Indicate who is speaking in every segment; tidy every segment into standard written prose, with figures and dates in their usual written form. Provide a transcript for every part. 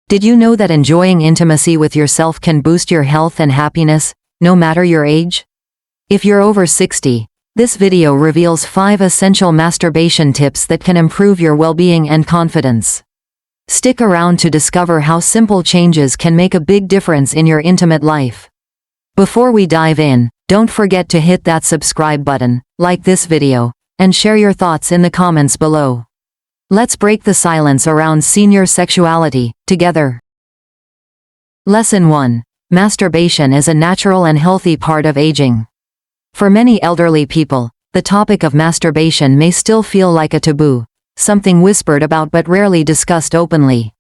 Speaker 1: Did you know that enjoying intimacy with yourself can boost your health and happiness, no matter your age? If you're over 60, this video reveals 5 essential masturbation tips that can improve your well-being and confidence. Stick around to discover how simple changes can make a big difference in your intimate life. Before we dive in, don't forget to hit that subscribe button, like this video, and share your thoughts in the comments below. Let's break the silence around senior sexuality, together. Lesson 1. Masturbation is a natural and healthy part of aging. For many elderly people, the topic of masturbation may still feel like a taboo, something whispered about but rarely discussed openly.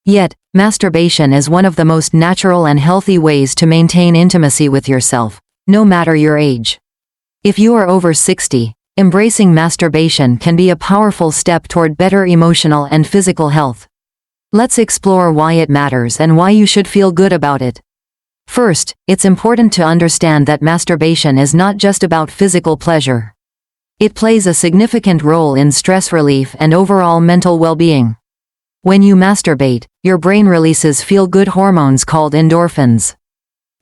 Speaker 1: Yet, masturbation is one of the most natural and healthy ways to maintain intimacy with yourself, no matter your age. If you are over 60, embracing masturbation can be a powerful step toward better emotional and physical health. Let's explore why it matters and why you should feel good about it. First, it's important to understand that masturbation is not just about physical pleasure. It plays a significant role in stress relief and overall mental well-being. When you masturbate, your brain releases feel-good hormones called endorphins.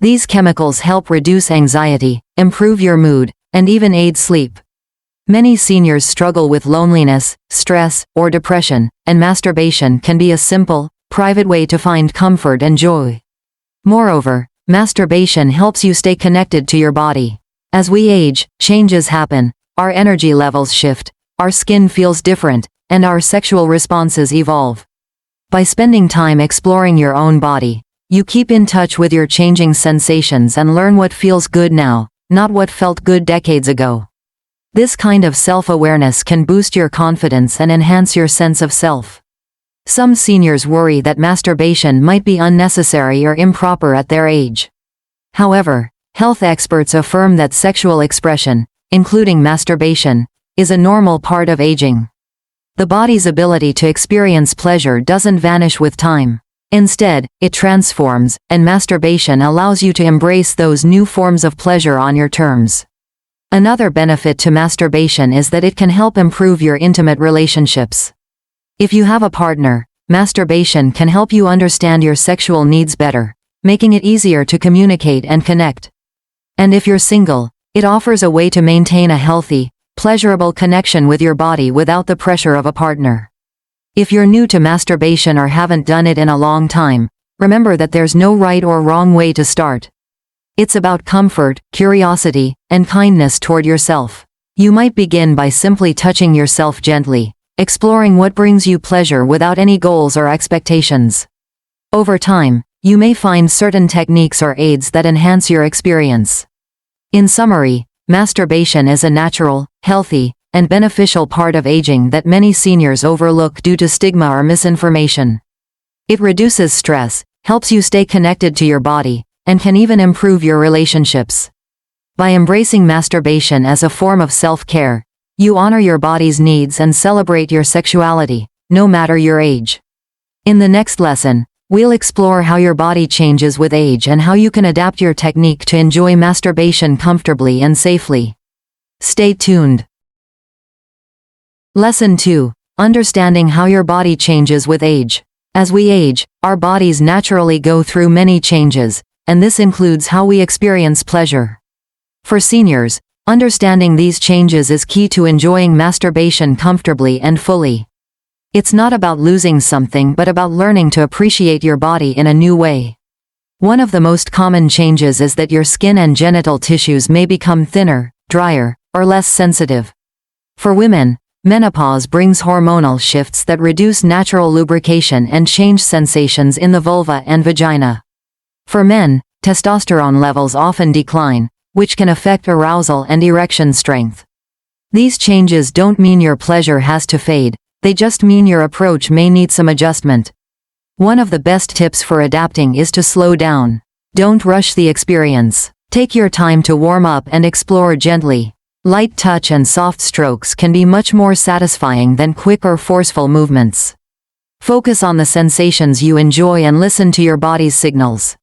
Speaker 1: These chemicals help reduce anxiety, improve your mood, and even aid sleep. Many seniors struggle with loneliness, stress, or depression, and masturbation can be a simple, private way to find comfort and joy. Moreover, masturbation helps you stay connected to your body. As we age, changes happen, our energy levels shift, our skin feels different, and our sexual responses evolve. By spending time exploring your own body, you keep in touch with your changing sensations and learn what feels good now, not what felt good decades ago. This kind of self-awareness can boost your confidence and enhance your sense of self. Some seniors worry that masturbation might be unnecessary or improper at their age. However, health experts affirm that sexual expression, including masturbation, is a normal part of aging. The body's ability to experience pleasure doesn't vanish with time. Instead, it transforms, and masturbation allows you to embrace those new forms of pleasure on your terms. Another benefit to masturbation is that it can help improve your intimate relationships. If you have a partner, masturbation can help you understand your sexual needs better, making it easier to communicate and connect. And if you're single, it offers a way to maintain a healthy, pleasurable connection with your body without the pressure of a partner. If you're new to masturbation or haven't done it in a long time, remember that there's no right or wrong way to start. It's about comfort, curiosity, and kindness toward yourself. You might begin by simply touching yourself gently, exploring what brings you pleasure without any goals or expectations. Over time, you may find certain techniques or aids that enhance your experience. In summary, masturbation is a natural, healthy, and beneficial part of aging that many seniors overlook due to stigma or misinformation. It reduces stress, helps you stay connected to your body, and can even improve your relationships. By embracing masturbation as a form of self-care, you honor your body's needs and celebrate your sexuality, no matter your age. In the next lesson, we'll explore how your body changes with age and how you can adapt your technique to enjoy masturbation comfortably and safely. Stay tuned. Lesson 2. Understanding how your body changes with age. As we age, our bodies naturally go through many changes, and this includes how we experience pleasure. For seniors, understanding these changes is key to enjoying masturbation comfortably and fully. It's not about losing something but about learning to appreciate your body in a new way. One of the most common changes is that your skin and genital tissues may become thinner, drier, or less sensitive. For women, menopause brings hormonal shifts that reduce natural lubrication and change sensations in the vulva and vagina. For men, testosterone levels often decline, which can affect arousal and erection strength. These changes don't mean your pleasure has to fade, they just mean your approach may need some adjustment. One of the best tips for adapting is to slow down. Don't rush the experience. Take your time to warm up and explore gently. Light touch and soft strokes can be much more satisfying than quick or forceful movements. Focus on the sensations you enjoy and listen to your body's signals.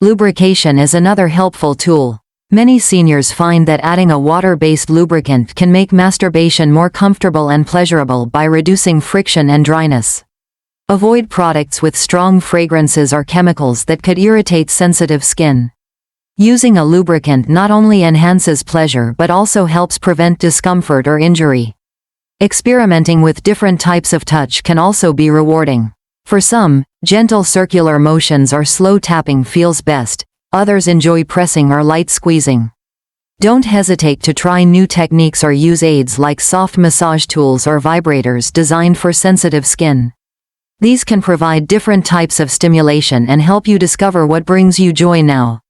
Speaker 1: Lubrication is another helpful tool. Many seniors find that adding a water-based lubricant can make masturbation more comfortable and pleasurable by reducing friction and dryness. Avoid products with strong fragrances or chemicals that could irritate sensitive skin. Using a lubricant not only enhances pleasure but also helps prevent discomfort or injury. Experimenting with different types of touch can also be rewarding. For some, gentle circular motions or slow tapping feels best, others enjoy pressing or light squeezing. Don't hesitate to try new techniques or use aids like soft massage tools or vibrators designed for sensitive skin. These can provide different types of stimulation and help you discover what brings you joy now.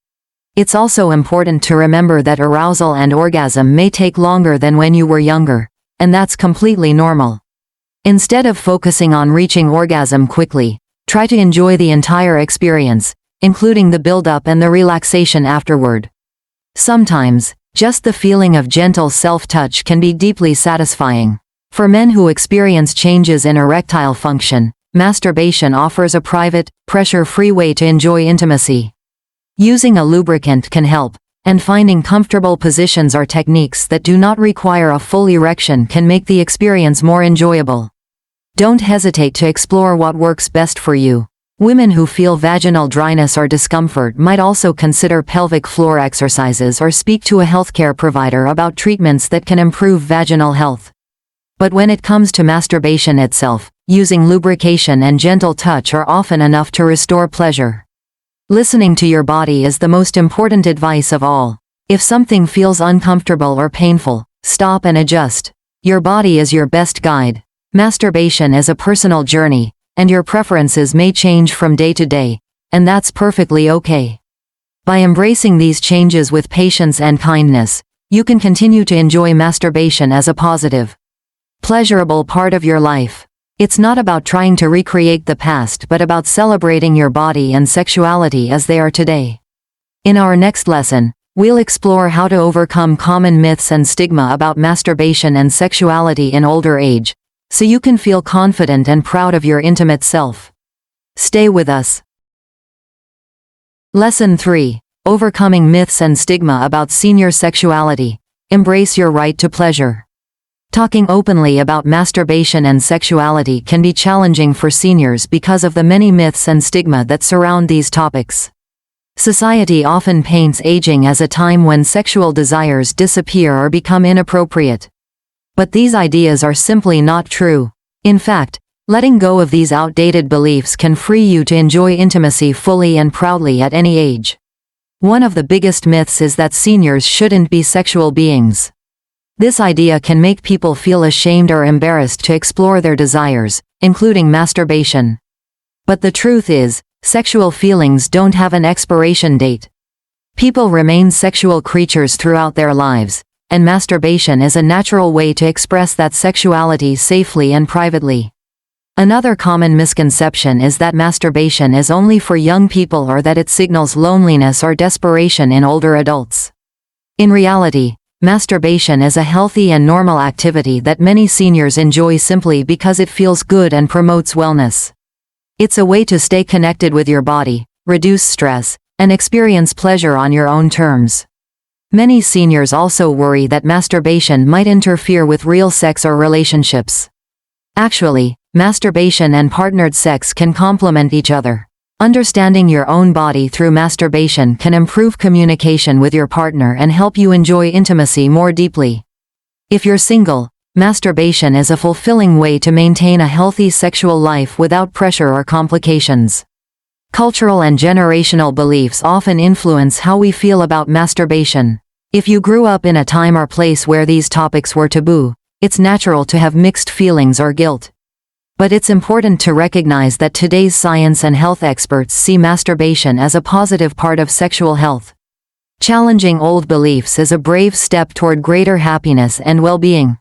Speaker 1: It's also important to remember that arousal and orgasm may take longer than when you were younger, and that's completely normal. Instead of focusing on reaching orgasm quickly, try to enjoy the entire experience, including the build-up and the relaxation afterward. Sometimes, just the feeling of gentle self-touch can be deeply satisfying. For men who experience changes in erectile function, masturbation offers a private, pressure-free way to enjoy intimacy. Using a lubricant can help, and finding comfortable positions or techniques that do not require a full erection can make the experience more enjoyable. Don't hesitate to explore what works best for you. Women who feel vaginal dryness or discomfort might also consider pelvic floor exercises or speak to a healthcare provider about treatments that can improve vaginal health. But when it comes to masturbation itself, using lubrication and gentle touch are often enough to restore pleasure. Listening to your body is the most important advice of all. If something feels uncomfortable or painful, stop and adjust. Your body is your best guide. Masturbation is a personal journey, and your preferences may change from day to day, and that's perfectly okay. By embracing these changes with patience and kindness, you can continue to enjoy masturbation as a positive, pleasurable part of your life. It's not about trying to recreate the past but about celebrating your body and sexuality as they are today. In our next lesson, we'll explore how to overcome common myths and stigma about masturbation and sexuality in older age, so you can feel confident and proud of your intimate self. Stay with us. Lesson 3. Overcoming myths and stigma about senior sexuality. Embrace your right to pleasure. Talking openly about masturbation and sexuality can be challenging for seniors because of the many myths and stigma that surround these topics. Society often paints aging as a time when sexual desires disappear or become inappropriate. But these ideas are simply not true. In fact, letting go of these outdated beliefs can free you to enjoy intimacy fully and proudly at any age. One of the biggest myths is that seniors shouldn't be sexual beings. This idea can make people feel ashamed or embarrassed to explore their desires, including masturbation. But the truth is, sexual feelings don't have an expiration date. People remain sexual creatures throughout their lives, and masturbation is a natural way to express that sexuality safely and privately. Another common misconception is that masturbation is only for young people or that it signals loneliness or desperation in older adults. In reality, masturbation is a healthy and normal activity that many seniors enjoy simply because it feels good and promotes wellness. It's a way to stay connected with your body, reduce stress, and experience pleasure on your own terms. Many seniors also worry that masturbation might interfere with real sex or relationships. Actually, masturbation and partnered sex can complement each other. Understanding your own body through masturbation can improve communication with your partner and help you enjoy intimacy more deeply. If you're single, masturbation is a fulfilling way to maintain a healthy sexual life without pressure or complications. Cultural and generational beliefs often influence how we feel about masturbation. If you grew up in a time or place where these topics were taboo, it's natural to have mixed feelings or guilt. But it's important to recognize that today's science and health experts see masturbation as a positive part of sexual health. Challenging old beliefs is a brave step toward greater happiness and well-being.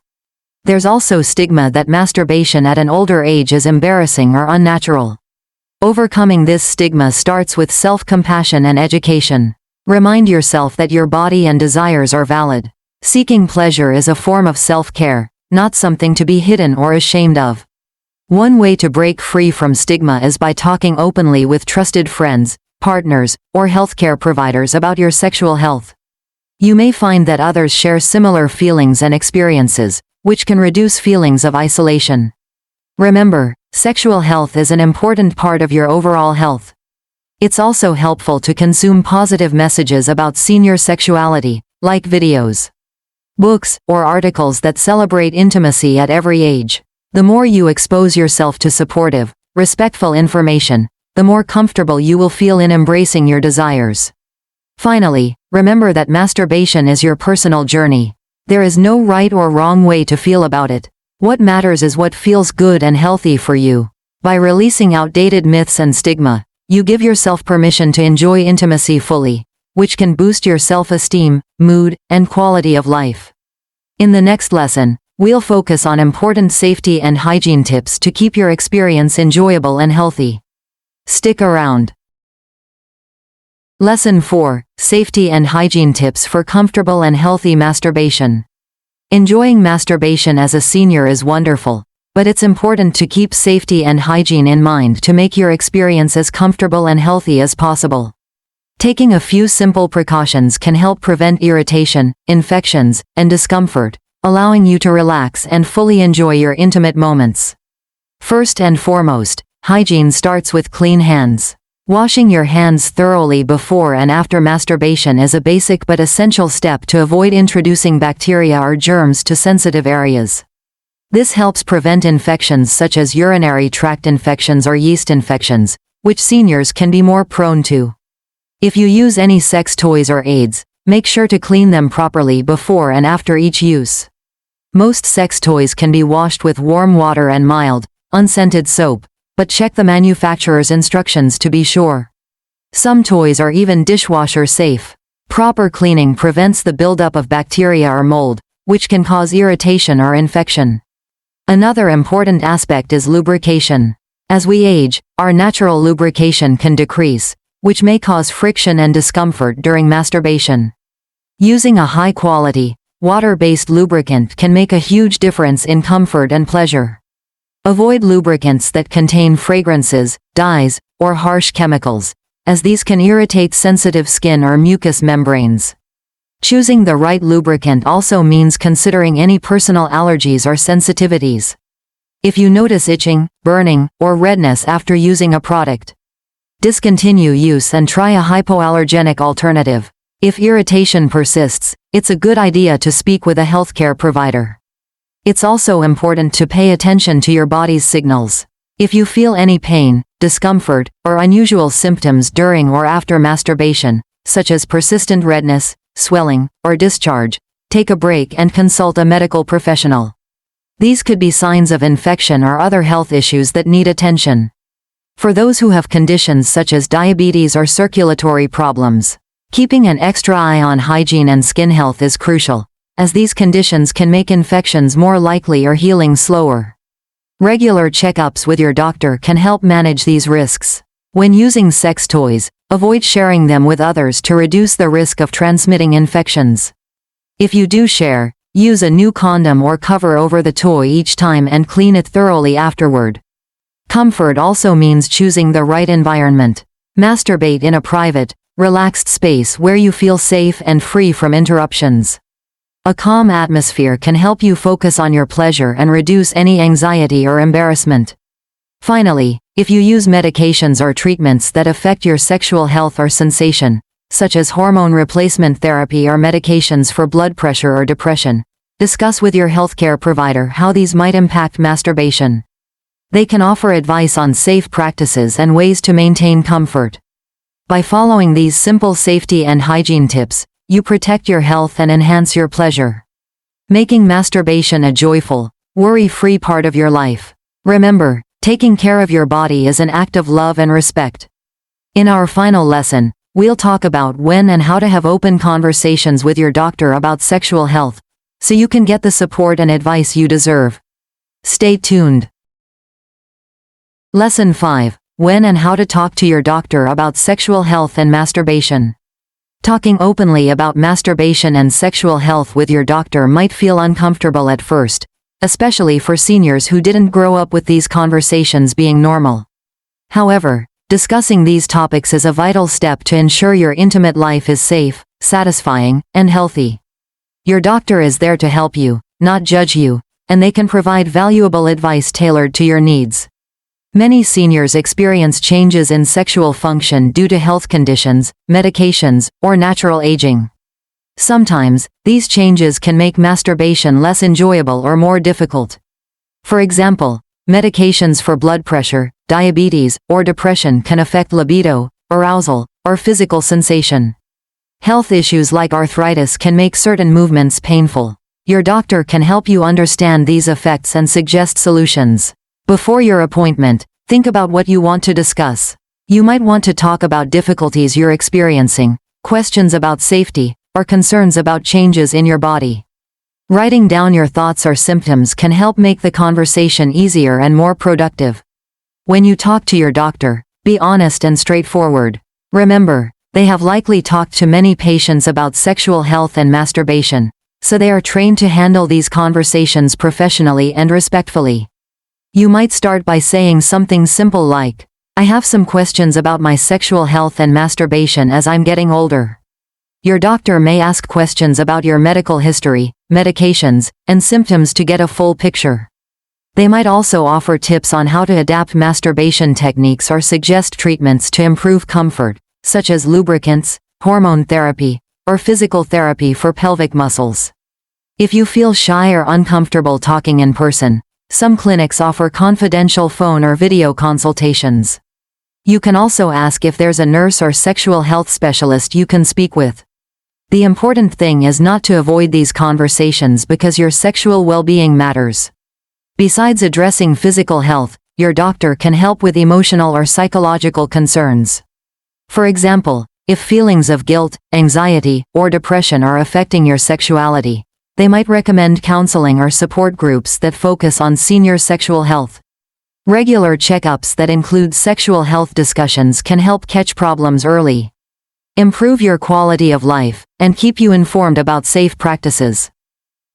Speaker 1: There's also stigma that masturbation at an older age is embarrassing or unnatural. Overcoming this stigma starts with self-compassion and education. Remind yourself that your body and desires are valid. Seeking pleasure is a form of self-care, not something to be hidden or ashamed of. One way to break free from stigma is by talking openly with trusted friends, partners, or healthcare providers about your sexual health. You may find that others share similar feelings and experiences, which can reduce feelings of isolation. Remember, Sexual health is an important part of your overall health. It's also helpful to consume positive messages about senior sexuality, like videos, books, or articles that celebrate intimacy at every age. The more you expose yourself to supportive, respectful information, the more comfortable you will feel in embracing your desires. Finally, remember that masturbation is your personal journey. There is no right or wrong way to feel about it. What matters is what feels good and healthy for you. By releasing outdated myths and stigma, you give yourself permission to enjoy intimacy fully, which can boost your self-esteem, mood, and quality of life. In the next lesson, we'll focus on important safety and hygiene tips to keep your experience enjoyable and healthy. Stick around. Lesson 4: Safety and Hygiene Tips for Comfortable and Healthy Masturbation. Enjoying masturbation as a senior is wonderful, but it's important to keep safety and hygiene in mind to make your experience as comfortable and healthy as possible. Taking a few simple precautions can help prevent irritation, infections, and discomfort, allowing you to relax and fully enjoy your intimate moments. First and foremost, hygiene starts with clean hands. Washing your hands thoroughly before and after masturbation is a basic but essential step to avoid introducing bacteria or germs to sensitive areas. This helps prevent infections such as urinary tract infections or yeast infections, which seniors can be more prone to. If you use any sex toys or aids, make sure to clean them properly before and after each use. Most sex toys can be washed with warm water and mild, unscented soap, but check the manufacturer's instructions to be sure. Some toys are even dishwasher safe. Proper cleaning prevents the buildup of bacteria or mold, which can cause irritation or infection. Another important aspect is lubrication. As we age, our natural lubrication can decrease, which may cause friction and discomfort during masturbation. Using a high-quality, water-based lubricant can make a huge difference in comfort and pleasure. Avoid lubricants that contain fragrances, dyes, or harsh chemicals, as these can irritate sensitive skin or mucous membranes. Choosing the right lubricant also means considering any personal allergies or sensitivities. If you notice itching, burning, or redness after using a product, discontinue use and try a hypoallergenic alternative. If irritation persists, it's a good idea to speak with a healthcare provider. It's also important to pay attention to your body's signals. If you feel any pain, discomfort, or unusual symptoms during or after masturbation, such as persistent redness, swelling, or discharge, take a break and consult a medical professional. These could be signs of infection or other health issues that need attention. For those who have conditions such as diabetes or circulatory problems, keeping an extra eye on hygiene and skin health is crucial, as these conditions can make infections more likely or healing slower. Regular checkups with your doctor can help manage these risks. When using sex toys, avoid sharing them with others to reduce the risk of transmitting infections. If you do share, use a new condom or cover over the toy each time and clean it thoroughly afterward. Comfort also means choosing the right environment. Masturbate in a private, relaxed space where you feel safe and free from interruptions. A calm atmosphere can help you focus on your pleasure and reduce any anxiety or embarrassment. Finally, if you use medications or treatments that affect your sexual health or sensation, such as hormone replacement therapy or medications for blood pressure or depression, discuss with your healthcare provider how these might impact masturbation. They can offer advice on safe practices and ways to maintain comfort. By following these simple safety and hygiene tips, you protect your health and enhance your pleasure, making masturbation a joyful, worry-free part of your life. Remember, taking care of your body is an act of love and respect. In our final lesson, we'll talk about when and how to have open conversations with your doctor about sexual health, so you can get the support and advice you deserve. Stay tuned. Lesson 5: When and how to talk to your doctor about sexual health and masturbation. Talking openly about masturbation and sexual health with your doctor might feel uncomfortable at first, especially for seniors who didn't grow up with these conversations being normal. However, discussing these topics is a vital step to ensure your intimate life is safe, satisfying, and healthy. Your doctor is there to help you, not judge you, and they can provide valuable advice tailored to your needs. Many seniors experience changes in sexual function due to health conditions, medications, or natural aging. Sometimes, these changes can make masturbation less enjoyable or more difficult. For example, medications for blood pressure, diabetes, or depression can affect libido, arousal, or physical sensation. Health issues like arthritis can make certain movements painful. Your doctor can help you understand these effects and suggest solutions. Before your appointment, think about what you want to discuss. You might want to talk about difficulties you're experiencing, questions about safety, or concerns about changes in your body. Writing down your thoughts or symptoms can help make the conversation easier and more productive. When you talk to your doctor, be honest and straightforward. Remember, they have likely talked to many patients about sexual health and masturbation, so they are trained to handle these conversations professionally and respectfully. You might start by saying something simple like, "I have some questions about my sexual health and masturbation as I'm getting older." Your doctor may ask questions about your medical history, medications, and symptoms to get a full picture. They might also offer tips on how to adapt masturbation techniques or suggest treatments to improve comfort, such as lubricants, hormone therapy, or physical therapy for pelvic muscles. If you feel shy or uncomfortable talking in person, some clinics offer confidential phone or video consultations. You can also ask if there's a nurse or sexual health specialist you can speak with. The important thing is not to avoid these conversations because your sexual well-being matters. Besides addressing physical health, your doctor can help with emotional or psychological concerns. For example, if feelings of guilt, anxiety, or depression are affecting your sexuality, they might recommend counseling or support groups that focus on senior sexual health. Regular checkups that include sexual health discussions can help catch problems early, improve your quality of life, and keep you informed about safe practices.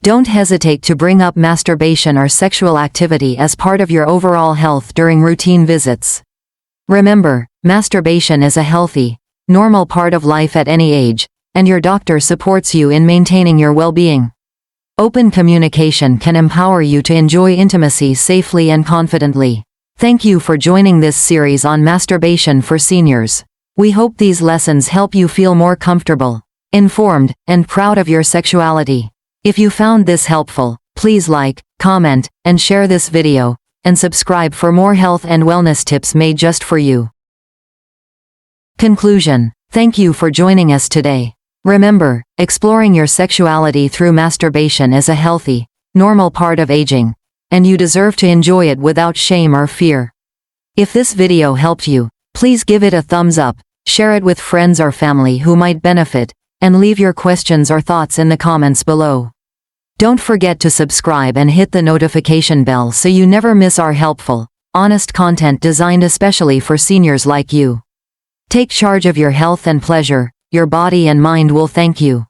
Speaker 1: Don't hesitate to bring up masturbation or sexual activity as part of your overall health during routine visits. Remember, masturbation is a healthy, normal part of life at any age, and your doctor supports you in maintaining your well-being. Open communication can empower you to enjoy intimacy safely and confidently. Thank you for joining this series on masturbation for seniors. We hope these lessons help you feel more comfortable, informed, and proud of your sexuality. If you found this helpful, please like, comment, and share this video, and subscribe for more health and wellness tips made just for you. Conclusion. Thank you for joining us today. Remember, exploring your sexuality through masturbation is a healthy, normal part of aging, and you deserve to enjoy it without shame or fear. If this video helped you, please give it a thumbs up, share it with friends or family who might benefit, and leave your questions or thoughts in the comments below. Don't forget to subscribe and hit the notification bell so you never miss our helpful, honest content designed especially for seniors like you. Take charge of your health and pleasure. Your body and mind will thank you.